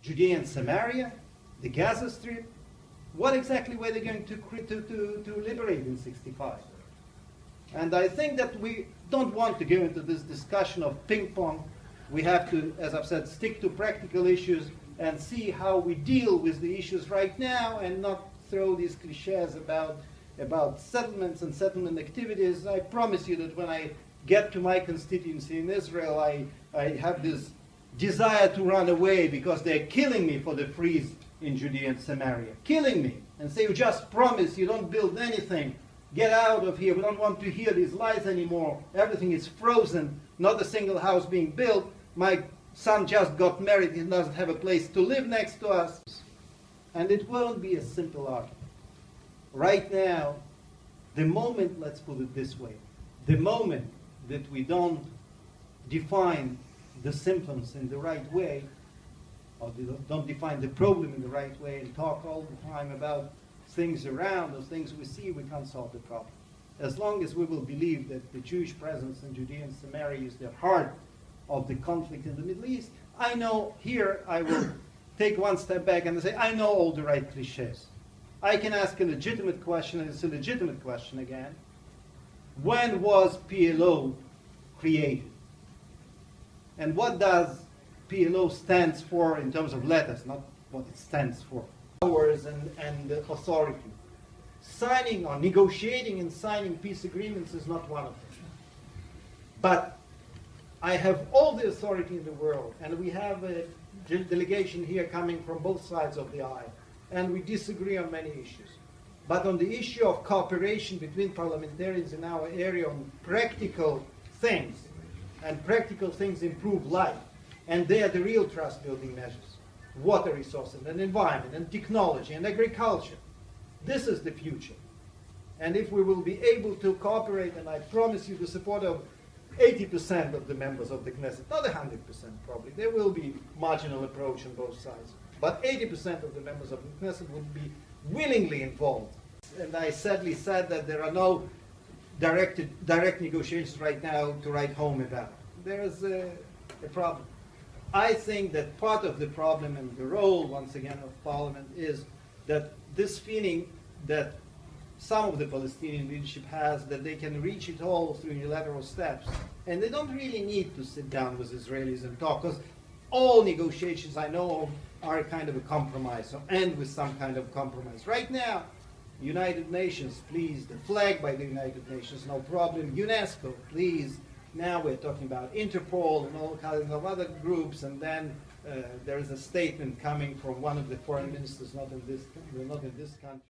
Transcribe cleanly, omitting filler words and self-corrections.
Judea and Samaria, the Gaza Strip. What exactly were they going to liberate in 65? And I think that we don't want to go into this discussion of ping pong. We have to, as I've said, stick to practical issues and see how we deal with the issues right now and not throw these cliches about settlements and settlement activities. I promise you that when I get to my constituency in Israel, I have this desire to run away because they're killing me for the freeze in Judea and Samaria. Killing me. And say, you just promise, you don't build anything. Get out of here. We don't want to hear these lies anymore. Everything is frozen. Not a single house being built. My son just got married. He doesn't have a place to live next to us. And it won't be a simple argument. Right now, the moment, let's put it this way, the moment that we don't define the symptoms in the right way, or don't define the problem in the right way and talk all the time about things around us, things we see, we can't solve the problem. As long as we will believe that the Jewish presence in Judea and Samaria is the heart of the conflict in the Middle East, I know here I will take one step back and say, I know all the right cliches. I can ask a legitimate question, and it's a legitimate question again. When was PLO created? And what does PLO stands for in terms of letters, not what it stands for? Powers and authority. Signing or negotiating and signing peace agreements is not one of them. But I have all the authority in the world, and we have a delegation here coming from both sides of the aisle, and we disagree on many issues. But on the issue of cooperation between parliamentarians in our area on practical things, and practical things improve life, and they are the real trust-building measures. Water resources, and environment, and technology, and agriculture. This is the future. And if we will be able to cooperate, and I promise you the support of 80% of the members of the Knesset, not 100% probably, there will be marginal approach on both sides, but 80% of the members of the Knesset would be willingly involved. And I sadly said that there are no direct negotiations right now to write home about. There is a problem. I think that part of the problem and the role, once again, of Parliament is that this feeling that some of the Palestinian leadership has that they can reach it all through unilateral steps. And they don't really need to sit down with Israelis and talk, because all negotiations I know of are a kind of a compromise, or end with some kind of compromise. Right now, United Nations, please, the flag by the United Nations, no problem. UNESCO, please. Now we're talking about Interpol and all kinds of other groups, and then there is a statement coming from one of the foreign ministers, not in this country.